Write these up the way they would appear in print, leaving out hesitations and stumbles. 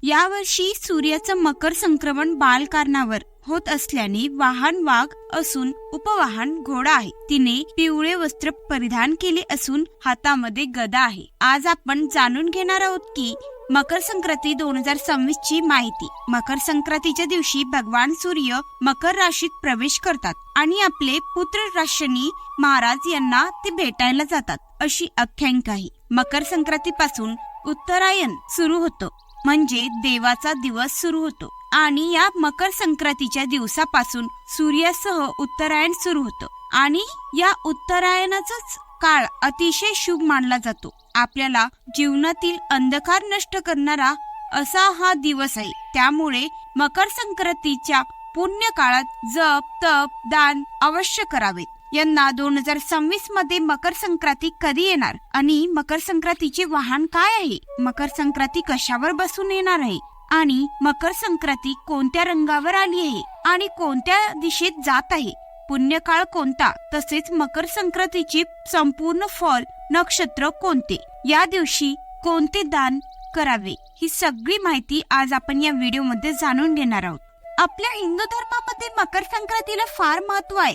यावर्षी सूर्याचं मकर संक्रमण बालकारणावर होत असल्याने वाहन वाघ असून उपवाहन घोडा आहे. तिने पिवळे वस्त्र परिधान केले असून हातामध्ये गदा आहे. आज आपण जाणून घेणार आहोत की मकर संक्रांती 2026 ची माहिती. मकर संक्रांतीच्या दिवशी भगवान सूर्य मकर राशीत प्रवेश करतात आणि आपले पुत्र शनी महाराज यांना ते भेटायला जातात अशी आख्यायिका आहे. मकर संक्रांतीपासून उत्तरायण सुरू होतं, म्हणजे देवाचा दिवस सुरू होतो आणि या मकर संक्रांतीच्या दिवसापासून सूर्यासह उत्तरायण सुरू होतं आणि या उत्तरायणाचाच काळ अतिशय शुभ मानला जातो. आपल्याला जीवनातील अंधकार नष्ट करणारा असा हा दिवस आहे. त्यामुळे मकर संक्रांतीच्या पुण्य काळात जप, तप, दान अवश्य करावे. यंदा 2026 मध्ये मकर संक्रांती कधी येणार आणि मकर संक्रांतीचे वाहन काय आहे, मकर संक्रांती कशावर बसून येणार आहे आणि मकर संक्रांती कोणत्या रंगावर आली आहे आणि कोणत्या दिशेत जात आहे, पुण्यकाळ कोणता, तसेच मकर संक्रांतीचे संपूर्ण फळ नक्षत्र कोणते, या दिवशी कोणते दान करावे, ही सगळी माहिती आज आपण या व्हिडिओ मध्ये जाणून घेणार आहोत. आपल्या हिंदू धर्मामध्ये मकर संक्रांतीला फार महत्व आहे.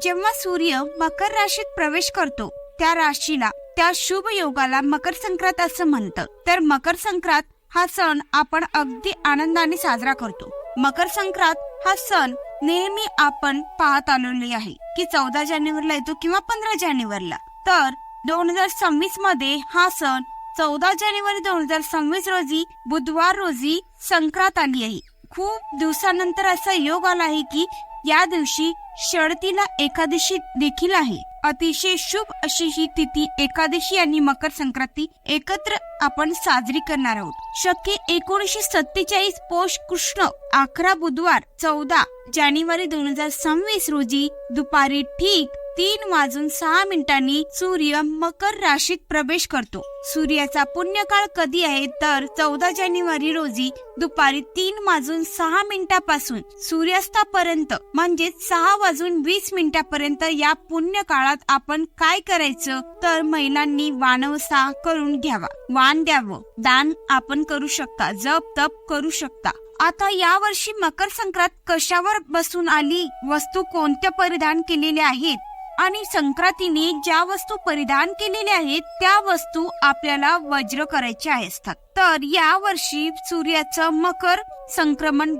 जेव्हा सूर्य मकर राशीत प्रवेश करतो त्या राशीला, त्या शुभ योगाला मकर संक्रांत असं म्हणतात. तर मकर संक्रांत हा सण आपण अगदी आनंदाने साजरा करतो. मकर संक्रांत हा सण नेहमी आपण पाहत आलेले आहे की 14 जानेवारीला येतो किंवा 15 जानेवारीला. तर 2026 मध्ये हा सण 14 जानेवारी 2026 रोजी बुधवार रोजी संक्रांत आली आहे. खूप दिवसानंतर असा योग आला आहे की या दिवशी शरतीला एकादशी देखील आहे. अतिशय शुभ अशी ही तिथी एकादशी आणि मकर संक्रांती एकत्र आपण साजरी करणार आहोत. शके 1947 पौष कृष्ण 11 बुधवार 14 जानेवारी 2026 रोजी दुपारी ठीक 3:06 सूर्य मकर राशीत प्रवेश करतो. सूर्याचा पुण्यकाळ कधी आहे तर 14 जानेवारी रोजी दुपारी 3:06 पासून सूर्यास्तापर्यंत म्हणजे 6:20 पर्यंत. या पुण्य काळात आपण काय करायचं तर महिलांनी वाणवसा करून घ्यावा, वाण द्यावं, दान आपण करू शकता, जप तप करू शकता. आता या वर्षी मकर संक्रांत कशावर बसून आली, वस्तू कोणत्या परिधान केलेल्या आहेत आणि संक्रांतीने ज्या वस्तू परिधान केलेल्या आहेत त्या वस्तू आपल्याला वज्र करायचे असतात. तर या वर्षी सूर्याचं मकर संक्रमण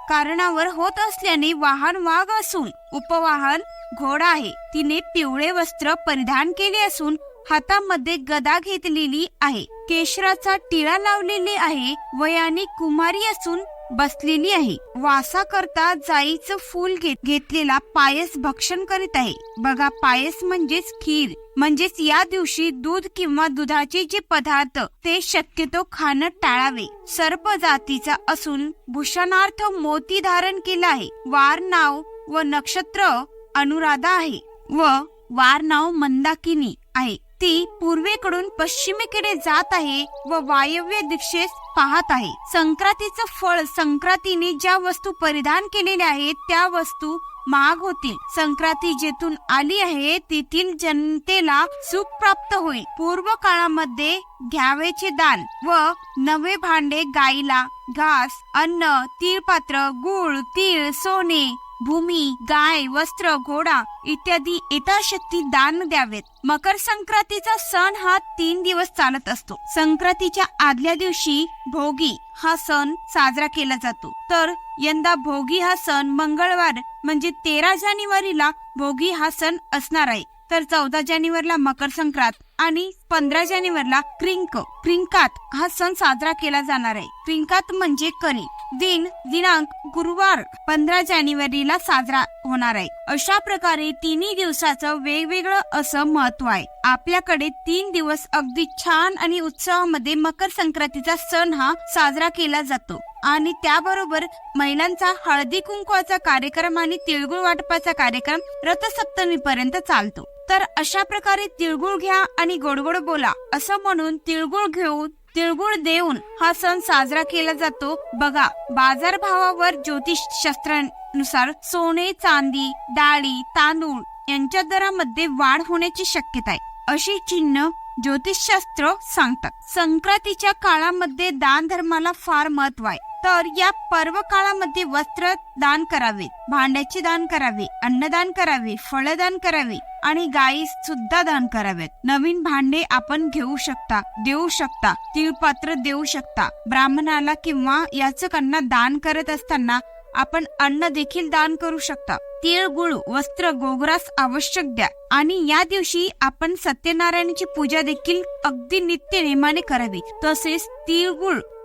कारणावर होत असल्याने वाहन वाघ असून उपवाहन घोडा आहे. तिने पिवळे वस्त्र परिधान केले असून हातामध्ये गदा घेतलेली आहे. केशराचा टिळा लावलेले आहे. वयाने कुमारी असून बसलेली आहे. वासा करता जाईचं फूल घेतलेला पायस भक्षण करीत आहे. बघा, पायस म्हणजेच खीर. म्हणजेच या दिवशी दूध किंवा दुधाचे जे पदार्थ ते शक्यतो खाणं टाळावे. सर्प जातीचा असून भूषणार्थ मोती धारण केला आहे. वार नाव व नक्षत्र अनुराधा आहे व वार नाव मंदाकिनी आहे. ती पूर्वेकडून पश्चिमेकडे जात आहे व वायव्य दिशेस पाहत आहे. संक्रांतीचं फळ, संक्रांतीने ज्या वस्तू परिधान केलेल्या आहेत त्या वस्तू महाग होतील. संक्रांती जेथून आली आहे तेथील जनतेला सुख प्राप्त होईल. पूर्व काळामध्ये घ्यावेचे दान व नवे भांडे, गाईला घास, अन्न, तीळपात्र, गुळ, तीळ, सोने, भूमी, गाय, वस्त्र, घोडा इत्यादी यथाशक्ती दान द्यावेत. मकर संक्रांतीचा सण हा 3 दिवस चालत असतो. संक्रांतीच्या आदल्या दिवशी भोगी हा सण साजरा केला जातो. तर यंदा भोगी हा सण मंगळवार म्हणजे 13 जानेवारीला भोगी हा सण असणार आहे. तर 14 जानेवारीला मकर संक्रांत आणि 15 जानेवारीला क्रिंकात हा सण साजरा केला जाणार आहे. क्रिंकात म्हणजे कणी. दिनांक गुरुवार 15 जानेवारीला साजरा होणार आहे. अशा प्रकारे 3 दिवसाचं वेगवेगळं असं महत्व आहे. आपल्याकडे 3 दिवस अगदी छान आणि उत्साहामध्ये मकर संक्रांतीचा सण हा साजरा केला जातो आणि त्याबरोबर महिलांचा हळदी कुंकवाचा कार्यक्रम आणि तिळगुळ वाटपाचा कार्यक्रम रथसप्तमी पर्यंत चालतो. तर अशा प्रकारे तिळगुळ घ्या आणि गोडगोड बोला असं म्हणून तिळगुळ देऊन हा सण साजरा केला जातो. बघा, बाजारभावावर ज्योतिष शास्त्रानुसार सोने, चांदी, डाळी, तांदूळ यांच्या दरामध्ये वाढ होण्याची शक्यता आहे. अशी चिन्ह ज्योतिषशास्त्र सांगतात. संक्रांतीच्या काळामध्ये दान धर्माला फार महत्व आहे. तर या पर्व काळामध्ये वस्त्र दान करावे, भांड्याचे दान करावे, अन्नदान करावे, फळदान करावे आणि गायी सुद्धा दान करावेत. नवीन भांडे आपण घेऊ शकता, देऊ शकता, तिळपात्र देऊ शकता ब्राह्मणाला किंवा याचकांना. दान करत असताना आपण अन्न देखील दान करू शकता. तीळ, गुळ, वस्त्र, गोग्रास आवश्यक द्या. आणि या दिवशी आपण सत्यनारायणाची पूजा देखील अगदी नित्य नेमाने करावी. तसेच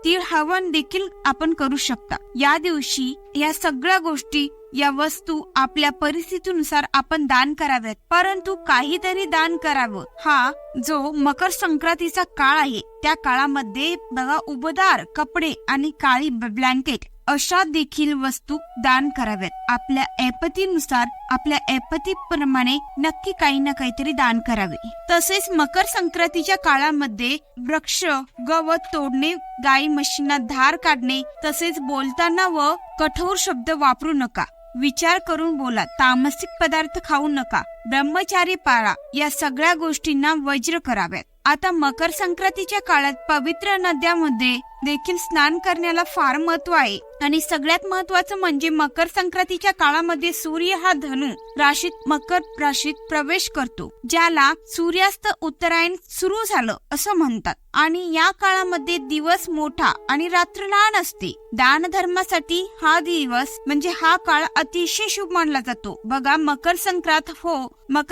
तीळ हवन देखील आपण करू शकता. या दिवशी या सगळ्या गोष्टी, या वस्तू आपल्या परिस्थितीनुसार आपण दान कराव्यात. परंतु काहीतरी दान करावं. हा जो मकर संक्रांतीचा काळ आहे त्या काळामध्ये बघा, उबदार कपडे आणि काळी ब्लँकेट अशा देखील वस्तू दान कराव्यात. आपल्या ऐपतीनुसार, आपल्या ऐपतीप्रमाणे नक्की काही ना काहीतरी दान करावे. तसेच मकर संक्रांतीच्या काळामध्ये वृक्ष, गवत तोडणे, गाई म्हशींना धार काढणे, तसेच बोलताना व कठोर शब्द वापरू नका. विचार करून बोला. तामसिक पदार्थ खाऊ नका. ब्रह्मचारी पाळा. या सगळ्या गोष्टींना वज्र कराव्यात. आता मकर संक्रांतीच्या काळात पवित्र नद्यांमध्ये देखील स्नान करण्याला फार महत्व आहे. आणि सगळ्यात महत्वाचं म्हणजे मकर संक्रांतीच्या काळामध्ये सूर्य हा धनु राशीत, मकर राशीत प्रवेश करतो, ज्याला सूर्यास्त उत्तरायण सुरू झालं असं म्हणतात. आणि या काळामध्ये दिवस मोठा आणि रात्र लहान असते. दान धर्मासाठी हा दिवस म्हणजे हा काळ अतिशय शुभ मानला जातो. बघा, मकर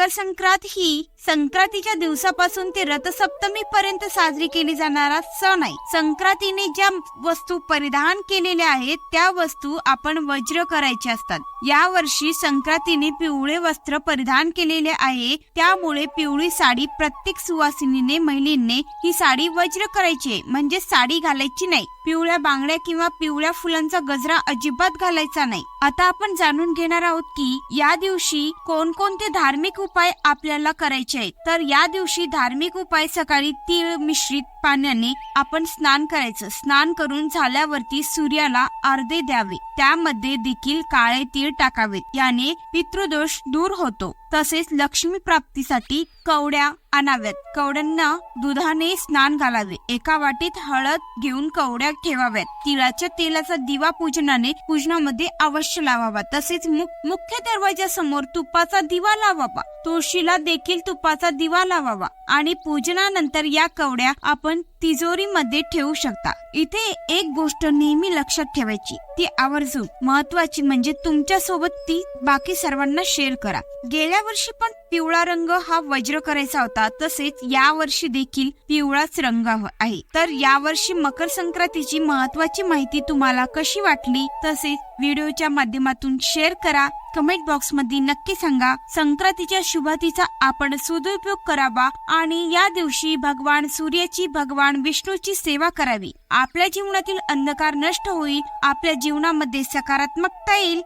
संक्रांत ही संक्रांतीच्या दिवसापासून ते रथसप्तमी पर्यंत साजरी केली जाणारा सण आहे. संक्रांतीने ज्या वस्तू परिधान केलेल्या आहेत त्या वस्तू आपण वज्र करायचे असतात. या वर्षी संक्रांतीने पिवळे वस्त्र परिधान केलेले आहे, त्यामुळे पिवळी साडी प्रत्येक सुवासिनीने, महिलेने ही साडी वज्र करायची, म्हणजे साडी घालायची नाही. पिवळ्या बांगड्या किंवा पिवळ्या फुलांचा गजरा अजिबात घालायचा नाही. आता आपण जाणून घेणार आहोत की या दिवशी कोणकोणते धार्मिक उपाय आपल्याला करायचे आहेत. तर या दिवशी धार्मिक उपाय: सकाळी तीळ मिश्रित पाण्याने आपण स्नान करायचं. स्नान करून झाल्यावरती सूर्याला अर्घ्य द्यावे. त्यामध्ये देखील काळे तीळ टाकावेत. याने पितृदोष दूर होतो. तसेच लक्ष्मी प्राप्तीसाठी कवड्या आणाव्यात. कवड्यांना दुधाने स्नान घालावे. एका वाटीत हळद घेऊन कवड्या ठेवाव्यात. तिळाच्या तेलाचा दिवा पूजनामध्ये अवश्य लावावा. तसेच मुख्य दरवाजासमोर तुपाचा दिवा लावावा. तुळशीला देखील तुपाचा दिवा लावावा. आणि पूजनानंतर या कवड्या आपण तिजोरीमध्ये ठेवू शकता. इथे एक गोष्ट नेहमी लक्षात ठेवायची, ती आवर्जून महत्वाची म्हणजे तुमच्या सोबत ती बाकी सर्वांना शेअर करा. गेल्या वर्षी पण पिवळा रंग हा वज्र करायचा होता, तसेच या वर्षी देखील पिवळाच रंग आहे. तर या वर्षी मकर संक्रांतीची महत्वाची माहिती तुम्हाला कशी वाटली, तसेच व्हिडिओच्या माध्यमातून शेअर करा. कमेंट बॉक्स मध्ये नक्की सांगा. संक्रांतीच्या शुभातीचा आपण सदुपयोग करावा आणि या दिवशी भगवान सूर्याची, भगवान विष्णूची सेवा करावी. आपल्या जीवनातील अंधकार नष्ट होईल, आपल्या जीवनामध्ये सकारात्मकता येईल.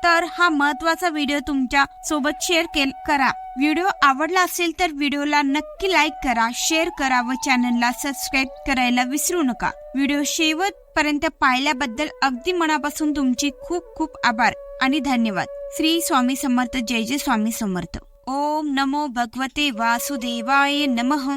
तर हा महत्वाचा व्हिडिओ तुमच्या सोबत शेअर करा. व्हिडिओ आवडला असेल तर व्हिडिओला नक्की लाईक करा, शेअर करा व चॅनलला सबस्क्राईब करायला विसरू नका. व्हिडिओ शेवटपर्यंत पाहिल्याबद्दल अगदी मनापासून तुमची खूप खूप आभार आणि धन्यवाद. श्री स्वामी समर्थ. जय जय स्वामी समर्थ. ओम नमो भगवते वासुदेवाय नमः.